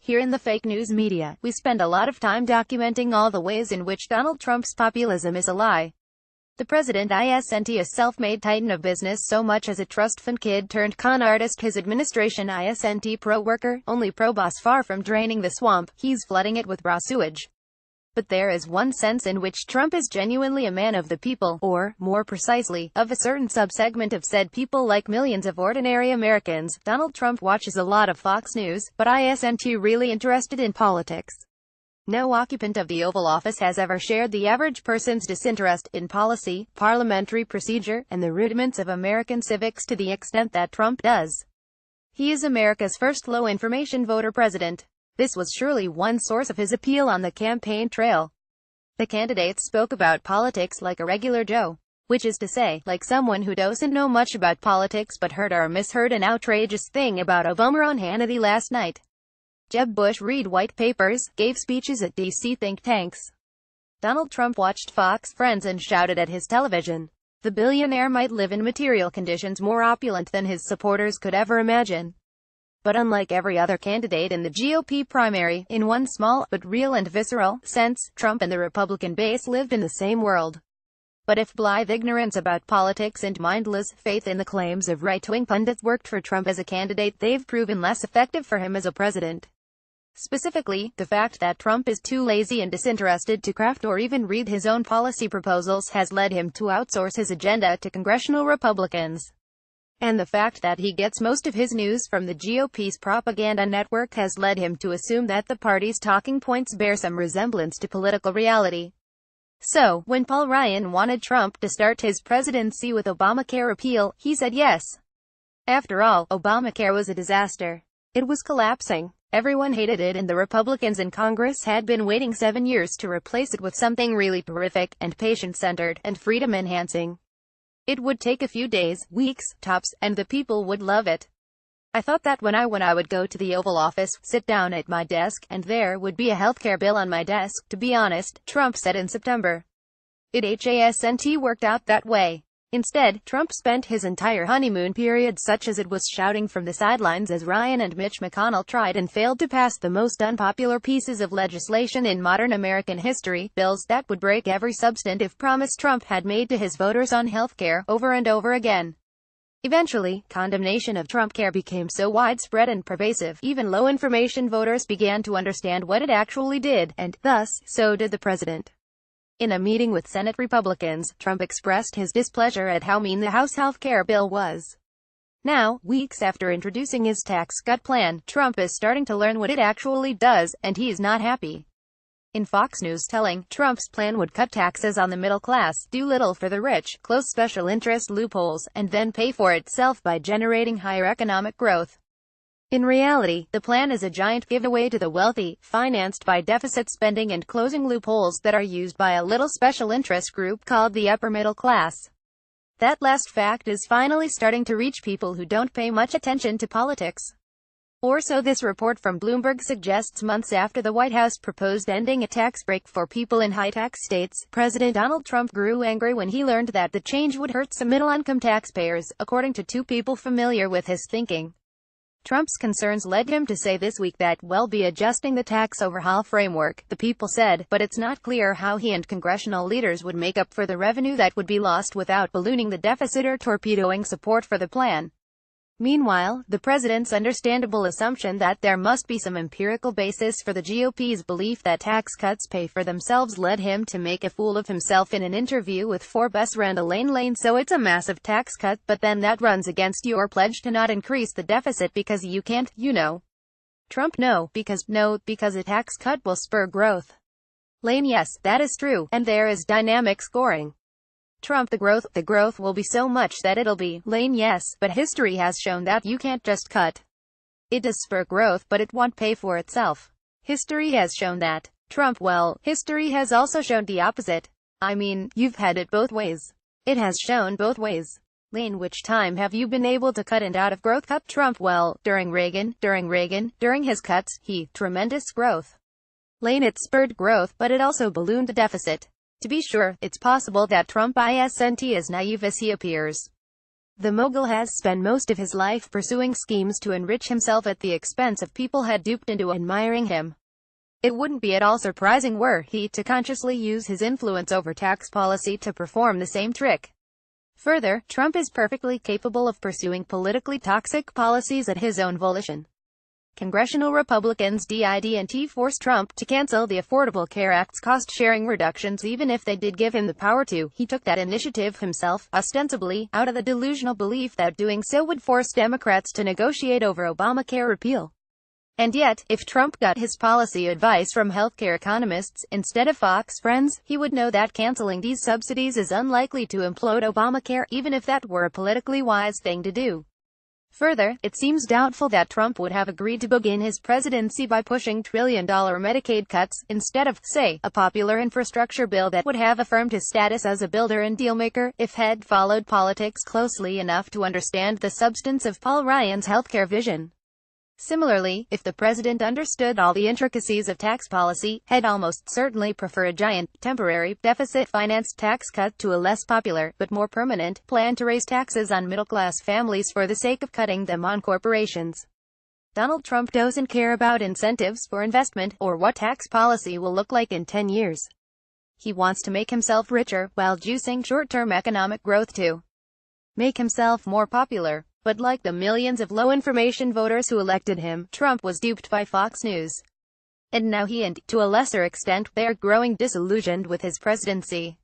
Here in the fake news media, we spend a lot of time documenting all the ways in which Donald Trump's populism is a lie. The president isn't a self-made titan of business so much as a trust fund kid turned con artist. His administration isn't pro-worker, only pro-boss. Far from draining the swamp, he's flooding it with raw sewage. But there is one sense in which Trump is genuinely a man of the people, or, more precisely, of a certain subsegment of said people. Like millions of ordinary Americans, Donald Trump watches a lot of Fox News, but isn't really interested in politics. No occupant of the Oval Office has ever shared the average person's disinterest in policy, parliamentary procedure, and the rudiments of American civics to the extent that Trump does. He is America's first low-information voter president. This was surely one source of his appeal on the campaign trail. The candidates spoke about politics like a regular Joe, which is to say, like someone who doesn't know much about politics but heard or misheard an outrageous thing about Obama on Hannity last night. Jeb Bush read white papers, gave speeches at D.C. think tanks. Donald Trump watched Fox Friends and shouted at his television. The billionaire might live in material conditions more opulent than his supporters could ever imagine. But unlike every other candidate in the GOP primary, in one small, but real and visceral, sense, Trump and the Republican base lived in the same world. But if blithe ignorance about politics and mindless faith in the claims of right-wing pundits worked for Trump as a candidate, they've proven less effective for him as a president. Specifically, the fact that Trump is too lazy and disinterested to craft or even read his own policy proposals has led him to outsource his agenda to congressional Republicans. And the fact that he gets most of his news from the GOP's propaganda network has led him to assume that the party's talking points bear some resemblance to political reality. So, when Paul Ryan wanted Trump to start his presidency with Obamacare repeal, he said yes. After all, Obamacare was a disaster. It was collapsing. Everyone hated it, and the Republicans in Congress had been waiting 7 years to replace it with something really terrific, and patient-centered, and freedom-enhancing. It would take a few days, weeks, tops, and the people would love it. I thought that when I would go to the Oval Office, sit down at my desk, and there would be a healthcare bill on my desk. To be honest, Trump said in September. It hasn't worked out that way. Instead, Trump spent his entire honeymoon period such as it was shouting from the sidelines as Ryan and Mitch McConnell tried and failed to pass the most unpopular pieces of legislation in modern American history, bills that would break every substantive promise Trump had made to his voters on healthcare, over and over again. Eventually, condemnation of Trumpcare became so widespread and pervasive, even low-information voters began to understand what it actually did, and, thus, so did the president. In a meeting with Senate Republicans, Trump expressed his displeasure at how mean the House health care bill was. Now, weeks after introducing his tax cut plan, Trump is starting to learn what it actually does, and he's not happy. In Fox News telling, Trump's plan would cut taxes on the middle class, do little for the rich, close special interest loopholes, and then pay for itself by generating higher economic growth. In reality, the plan is a giant giveaway to the wealthy, financed by deficit spending and closing loopholes that are used by a little special interest group called the upper middle class. That last fact is finally starting to reach people who don't pay much attention to politics. Or so this report from Bloomberg suggests. Months after the White House proposed ending a tax break for people in high-tax states, President Donald Trump grew angry when he learned that the change would hurt some middle-income taxpayers, according to two people familiar with his thinking. Trump's concerns led him to say this week that we'll be adjusting the tax overhaul framework, the people said, but it's not clear how he and congressional leaders would make up for the revenue that would be lost without ballooning the deficit or torpedoing support for the plan. Meanwhile, the president's understandable assumption that there must be some empirical basis for the GOP's belief that tax cuts pay for themselves led him to make a fool of himself in an interview with Forbes' Randall Lane. So it's a massive tax cut, but then that runs against your pledge to not increase the deficit because you can't, you know. Trump: no, because a tax cut will spur growth. Lane: yes, that is true, and there is dynamic scoring. Trump: the growth will be so much that it'll be. Lane: yes, but history has shown that you can't just cut. It does spur growth, but it won't pay for itself. History has shown that. Trump: well, history has also shown the opposite. I mean, you've had it both ways. It has shown both ways. Lane: which time have you been able to cut and out of growth cut? Trump: well, during Reagan, during his cuts, tremendous growth. Lane: it spurred growth, but it also ballooned the deficit. To be sure, it's possible that Trump isn't as naive as he appears. The mogul has spent most of his life pursuing schemes to enrich himself at the expense of people had duped into admiring him. It wouldn't be at all surprising were he to consciously use his influence over tax policy to perform the same trick. Further, Trump is perfectly capable of pursuing politically toxic policies at his own volition. Congressional Republicans did force Trump to cancel the Affordable Care Act's cost-sharing reductions even if they did give him the power to. He took that initiative himself, ostensibly, out of the delusional belief that doing so would force Democrats to negotiate over Obamacare repeal. And yet, if Trump got his policy advice from healthcare economists, instead of Fox Friends, he would know that canceling these subsidies is unlikely to implode Obamacare, even if that were a politically wise thing to do. Further, it seems doubtful that Trump would have agreed to begin his presidency by pushing trillion-dollar Medicaid cuts, instead of, say, a popular infrastructure bill that would have affirmed his status as a builder and dealmaker, if he'd followed politics closely enough to understand the substance of Paul Ryan's healthcare vision. Similarly, if the president understood all the intricacies of tax policy, he'd almost certainly prefer a giant, temporary, deficit-financed tax cut to a less popular, but more permanent, plan to raise taxes on middle-class families for the sake of cutting them on corporations. Donald Trump doesn't care about incentives for investment, or what tax policy will look like in 10 years. He wants to make himself richer, while juicing short-term economic growth to make himself more popular. But like the millions of low-information voters who elected him, Trump was duped by Fox News. And now he and, to a lesser extent, they're growing disillusioned with his presidency.